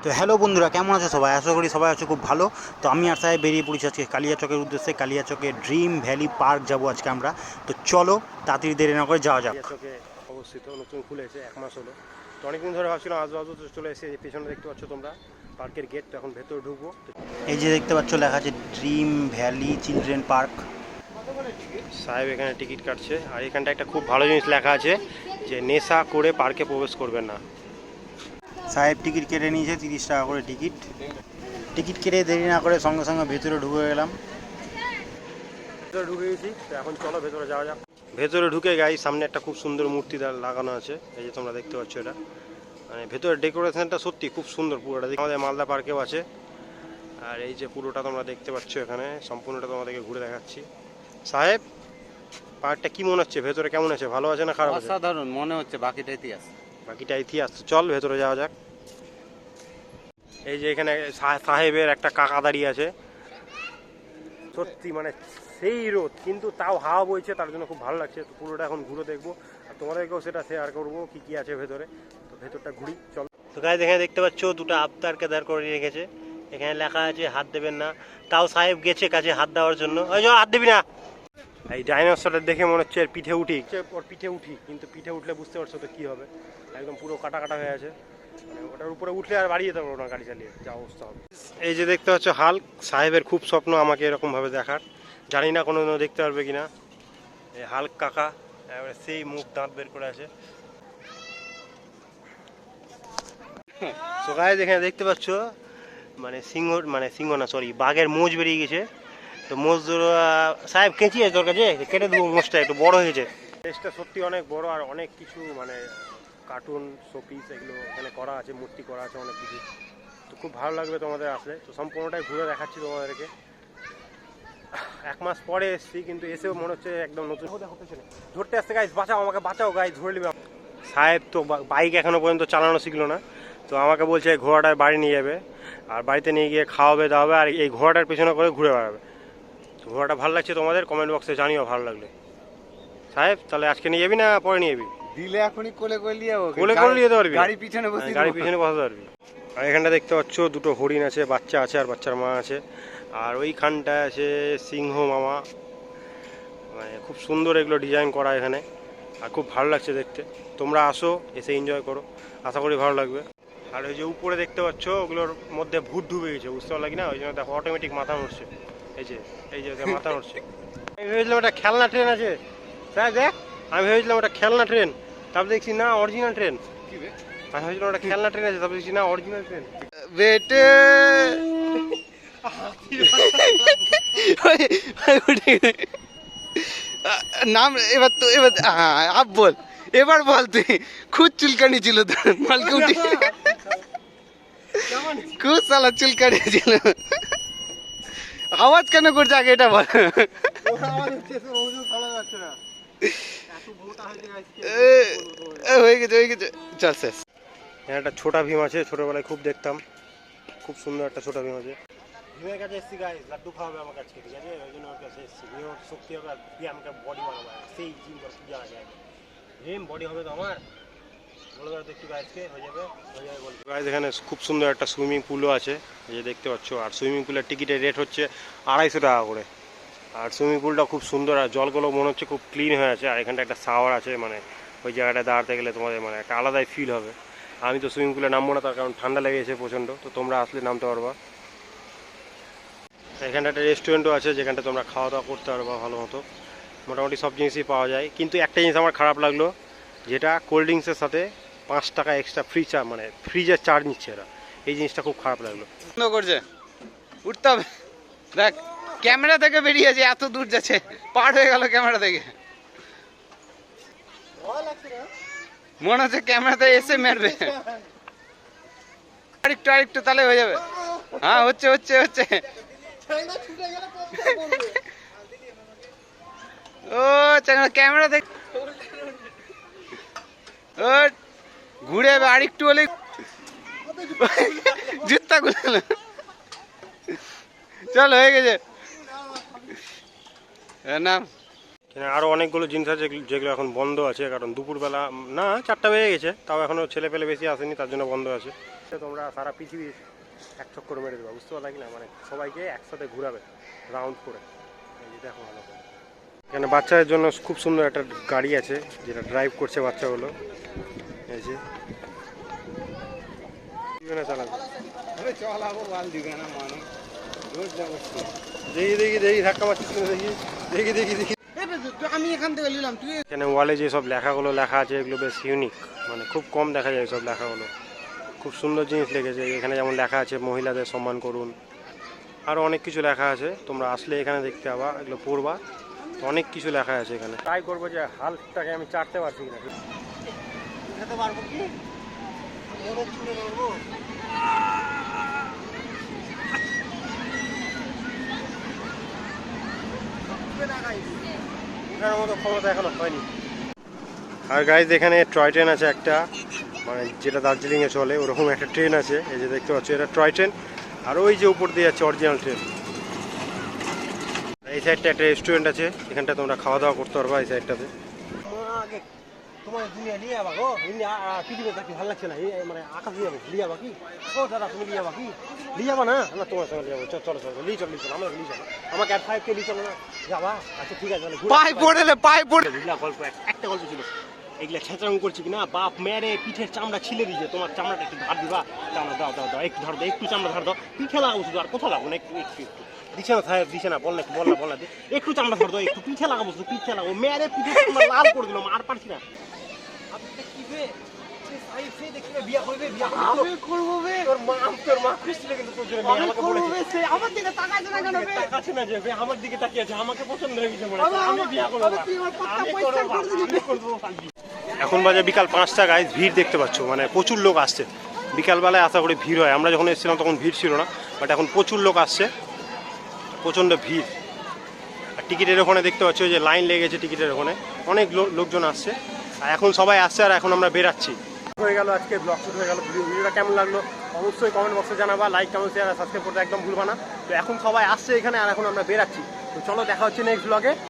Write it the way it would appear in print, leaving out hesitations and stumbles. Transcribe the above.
তো হ্যালো বন্ধুরা, কেমন আছো সবাই? আশা করি সবাই আছো খুব ভালো। তো আমি আর সাহেব বেরিয়ে পড়েছি আজকে কালিয়াচকের উদ্দেশ্যে। কালিয়াচকে ড্রিম ভ্যালি পার্ক যাব আজকে আমরা। তো চলো তাড়াতাড়ি দেরি না করে যাওয়া যাক। কালিয়াচকে অবস্থিত, নতুন খুলেছে, 1 মাস হলো। তো অনেকদিন ধরে ভাবছিলাম আসবো আসবো, তো চলে এসে পেছনে দেখতে পাচ্ছ তোমরা পার্কের গেট। তো এখন ভেতরে ঢুকবো। এই যে দেখতে পাচ্ছ লেখা আছে ড্রিম ভ্যালি চিলড্রেন পার্ক। সাহেব এখানে টিকিট কাটছে, আর এখানটা একটা খুব ভালো জিনিস লেখা আছে যে নেশা করে পার্কে প্রবেশ করবেন না। সাহেব টিকিট কেটে নিয়েছে, 30 টাকা করে টিকিট। টিকিট কেটে দেরি না করে সঙ্গে সঙ্গে ভেতরে ঢুকে গেলাম। ভেতরে ঢুকে গেছি, তো এখন চলো ভেতরে যাওয়া যাক। ভেতরে ঢুকে গাই সামনে একটা খুব সুন্দর মূর্তি লাগানো আছে, এই যে তোমরা দেখতে পাচ্ছ। এটা মানে ভেতরের ডেকোরেশনটা সত্যি খুব সুন্দর পুরোটা। আমাদের মালদা পার্কেও আছে। আর এই যে পুরোটা তোমরা দেখতে পাচ্ছ, এখানে সম্পূর্ণটা তোমাদেরকে ঘুরে দেখাচ্ছি। সাহেব, পার্কটা কি মনে হচ্ছে? ভেতরে কেমন আছে? ভালো আছে না খারাপ আছে? অসাধারণ মনে হচ্ছে, বাকিটা ইতিহাস। বাকিটা ইতিহাস। চল ভেতরে যাওয়া যাক। এই যে এখানে সাহেবের একটা কাকা দাঁড়িয়ে আছে। সত্যি মানে সেই রোদ, কিন্তু তাও হাওয়া বইছে, তার জন্য খুব ভালো লাগছে। তো পুরোটা এখন ঘুরে দেখবো, আর তোমাদেরকেও সেটা শেয়ার করবো কি কি আছে ভেতরে। তো ভেতরটা ঘুরি, চল। তো গাইজ এখানে দেখতে পাচ্ছ দুটো আবতার কেদার করে রেখেছে। এখানে লেখা আছে হাত দেবেন না, তাও সাহেব গেছে কাছে হাত দেওয়ার জন্য। ওই হাত দিবি না। এই ডাইনোসরটা দেখে মনে হচ্ছে এর পিঠে উঠি, ওর পিঠে উঠি, কিন্তু পিঠে উঠলে বুঝতে পারছো তো কী হবে। একদম পুরো কাটা কাটা হয়ে আছে। মানে ওটার উপরে উঠলে আর বাড়িয়ে যেতে পারবো না গাড়ি চালিয়ে, যা অবস্থা হবে। এই যে দেখতে পাচ্ছ হাল্ক, সাহেবের খুব স্বপ্ন আমাকে এরকমভাবে দেখার। জানি না কোনো দেখতে পারবে কিনা। এই হাল্ক কাকা এবারে সেই মুখ দাঁত বের করে আছে। তো গাইজ এখানে দেখতে পাচ্ছ মানে সিংহ না, সরি, বাঘের মোজ বেরিয়ে গেছে। তো মোজ সাহেব কেঁচি আছে তোর কাছে? কেটে দেবো মোজটা, একটু বড় হয়েছে। দেশটা সত্যি অনেক বড়, আর অনেক কিছু মানে কার্টুন শোপিস এগুলো এখানে করা আছে, মূর্তি করা আছে অনেক কিছু। তো খুব ভালো লাগবে তোমাদের আসলে। তো সম্পূর্ণটাই ঘুরে দেখাচ্ছি তোমাদেরকে। 1 মাস পরে এসেছি, কিন্তু এসেও মনে হচ্ছে একদম নতুন। ধরতে আসতে গাইজ, বাঁচাও আমাকে, বাঁচাও গাইজ, ধরে নেবে। সাহেব তো বাইক এখনো পর্যন্ত চালানো শিখলো না। তো আমাকে বলছে ঘোড়াটার বাড়ি নিয়ে যাবে, আর বাড়িতে নিয়ে গিয়ে খাওয়াবে দাওয়াবে, আর এই ঘোড়াটার পেছনে করে ঘুরে বেড়াবে। তো ঘোড়াটা ভালো লাগছে তোমাদের? কমেন্ট বক্সে জানিও ভালো লাগলে। সাহেব তাহলে আজকে নিয়ে যাবি না পরে নিয়ে যাবি? দিলে এখনই কোলে করে নিয়ে যাবো, কোলে করে নিয়ে যেতে পারবি? গাড়ি পিছনে বসে, গাড়ি পিছনে বসাতে পারবি। আর এখানটা দেখতে পাচ্ছ দুটো হরিণ আছে, বাচ্চা আছে আর বাচ্চার মা আছে। আর ওইখানটায় আছে সিংহ মামা। মানে খুব সুন্দর এগুলো ডিজাইন করা এখানে, আর খুব ভালো লাগছে দেখতে। তোমরা আসো, এসে এনজয় করো, আশা করি ভালো লাগবে। আর ওই যে উপরে দেখতে পাচ্ছ ওগুলোর মধ্যে ভূত ঢুকে গেছে, বুঝতে পারলাম না? ওই জন্য দেখো অটোমেটিক মাথা নড়ছে। এই যে মাথা নড়ছে। আমি ভেবেছিলাম একটা খেলনা ট্রেন আছে। স্যার দেখ, আমি ভেবেছিলাম ওটা খেলনা ট্রেন, তারপর দেখছি না অরিজিনাল ট্রেন। আমি ভেবেছিলাম ওটা খেলনা ট্রেন আছে, তারপর দেখছি না অরিজিনাল ট্রেন। বেটে নাম এবার তো, এবার আপ বল, এবার বল তুই। খুব চুলকানি ছিল তোর, মালকে উঠি খুব সালা চুলকানি ছিল। আওয়াজ কেন করছে আগে এটা বল। হয়ে গেছে হয়ে গেছে, চল শেষ। এখানে একটা ছোটা ভীম আছে, ছোটবেলায় খুব দেখতাম। খুব সুন্দর একটা ছোটা ভীম আছে। ভীমের কাছে এসেছি গাইস, লাড্ডু খাওয়াবে আমার কাছে, ঠিক আছে? ওই জন্য ওর কাছে এসেছি। ভীমের শক্তি হবে, দিয়ে আমাকে বডি বানাবে, সেই জিম বা পূজা আছে। ভীম বডি হবে তো আমার, বলে দাও তো একটু গাইসকে, হয়ে যাবে বল। গাইস এখানে খুব সুন্দর একটা সুইমিং পুলও আছে, এই যে দেখতে পাচ্ছ। আর সুইমিং পুলের টিকিটের রেট হচ্ছে 250 টাকা করে। আর সুইমিং পুলটা খুব সুন্দর, আর জলগুলো মনে হচ্ছে খুব ক্লিন হয়ে আছে। আর এখানটা একটা শাওয়ার আছে, মানে ওই জায়গাটায় দাঁড়াতে গেলে তোমাদের মানে একটা আলাদাই ফিল হবে। আমি তো সুইমিং পুলে নামবো না, তার কারণ ঠান্ডা লেগেছে প্রচণ্ড। তো তোমরা আসলে নামতে পারবা। এখানটা একটা রেস্টুরেন্টও আছে, যেখানটা তোমরা খাওয়া দাওয়া করতে পারবা ভালো মতো। মোটামুটি সব জিনিসই পাওয়া যায়, কিন্তু একটা জিনিস আমার খারাপ লাগলো, যেটা কোল্ড ড্রিঙ্কসের সাথে 5 টাকা এক্সট্রা ফ্রি মানে ফ্রিজের চার্জ নিচ্ছে এরা। এই জিনিসটা খুব খারাপ লাগলো। বন্ধ করছে, উঠতে হবে। দেখ ক্যামেরা থেকে বেরিয়েছে, এত দূর যাচ্ছে, পার হয়ে গেল ক্যামেরা থেকে। মনে হচ্ছে ক্যামেরাতে এসে মারবে। আরেকটু তাহলে হয়ে যাবে। হ্যাঁ হচ্ছে হচ্ছে হচ্ছে। ও ক্যামেরা দেখ, ও ঘুরে যাবে আরেকটু হলে। জুতা গুলো চল, হয়ে গেছে নাম। আরও অনেকগুলো জিনিস আছে যেগুলো এখন বন্ধ আছে, কারণ দুপুরবেলা না 4টা বেজে গেছে, তাও এখনও ছেলে পেলে বেশি আসেনি, তার জন্য বন্ধ আছে। তোমরা সারা পৃথিবীর এক চক্কর মেরে দেবে, বুঝতে পারলে কি না, মানে সবাইকে একসাথে ঘুরাবে রাউন্ড করে। এই যে দেখো ভালো করে। এখানে বাচ্চাদের জন্য খুব সুন্দর একটা গাড়ি আছে যেটা ড্রাইভ করছে বাচ্চাগুলো। এই যে চালাবে, দেখি দেখি দেখি ধাক্কা মারছিস দেখি দেখি দেখি দেখি। আমি এখান থেকে নিলাম, তুই এখানে ওয়ালে যে সব লেখাগুলো লেখা আছে এগুলো বেশ ইউনিক, মানে খুব কম দেখা যায় সব লেখাগুলো, খুব সুন্দর জিনিস লিখেছে। এখানে যেমন লেখা আছে মহিলাদের সম্মান করুন, আরও অনেক কিছু লেখা আছে, তোমরা আসলে এখানে দেখতে পাবা, এগুলো পড়বা, অনেক কিছু লেখা আছে এখানে। ট্রাই করবো যে হালটাকে আমি চাটতে পারছি কিনা। খেতে পারবো কি চুলে ধরবো। ওঠার মতো ক্ষমতা এখনো হয়নি। আর গাইজ এখানে টয় ট্রেন আছে একটা, মানে যেটা দার্জিলিংয়ে চলে ওরকম একটা ট্রেন আছে, এই যে দেখতে পাচ্ছ এটা টয় ট্রেন। আর ওই যে উপর দিয়ে যাচ্ছে অরিজিনাল ট্রেন। এই সাইডটা একটা রেস্টুরেন্ট আছে, এখানটা তোমরা খাওয়া দাওয়া করতে পারবা এই সাইডটাতে। তোমার দুনিয়া নিয়ে যাবা গো, পৃথিবীতে থাকি ভালো লাগছে না, মানে আকাশ দিয়ে যাবো, নিয়ে যাবা কি? ও দাদা তুমি নিয়ে যাবা কি? নিয়ে যাবা না? না তোমার সঙ্গে নিয়ে যাবো, চলো চলো লিয়ে চলো আমরা নিয়ে যাবো, আমাকে আর 5K নিয়ে চলো না, যাবা? আচ্ছা ঠিক আছে, পায়ে পড়েলে পায়ে পড়ে গল্প একটা গল্প ছিল, এগুলা ছেঁচড়ামি করছি কিনা, বাপ মেরে পিঠের চামড়া ছিলে দিয়েছে, তোমার চামড়াটা একটু ধার দিবা, চামড়া দাও দাও দাও, একটু ধার দাও, একটু চামড়া ধার দাও, পিঠে লাগাবো শুধু, আর কোথাও লাগবো না, একটু একটু একটু দিছে না সাহেব, দিছে না, বল না বল না বল না, একটু চামড়া ধার দাও, একটু পিঠে লাগাবো শুধু, পিঠে লাগাবো, মেরে পিঠের চামড়া লাল করে দিলাম, আর পারছি না। আমার দিকে তাকিয়ে আছে, আমাকে পছন্দ হয়ে গেছে, আমি বিয়ে করবো। এখন বাজে বিকাল 5টা গাইজ, ভিড় দেখতে পাচ্ছ, মানে প্রচুর লোক আসছে। বিকালবেলায় আশা করি ভিড় হয়, আমরা যখন এসেছিলাম তখন ভিড় ছিল না, বাট এখন প্রচুর লোক আসছে, প্রচণ্ড ভিড়। আর টিকিটের ওখানে দেখতে পাচ্ছ যে লাইন লেগেছে টিকিটের ওখানে, অনেক লোকজন আসছে, আর এখন সবাই আসছে আর এখন আমরা বেরাচ্ছি। হয়ে গেল আজকে ব্লগ শুট হয়ে গেল। ভিডিওটা কেমন লাগলো অবশ্যই কমেন্ট বক্সে জানাবা, লাইক কমেন্ট শেয়ার আর সাবস্ক্রাইব করতে একদম ভুলবা না। তো এখন সবাই আসছে এখানে আর এখন আমরা বেরাচ্ছি, তো চলো দেখা হচ্ছে নেক্সট ব্লগে।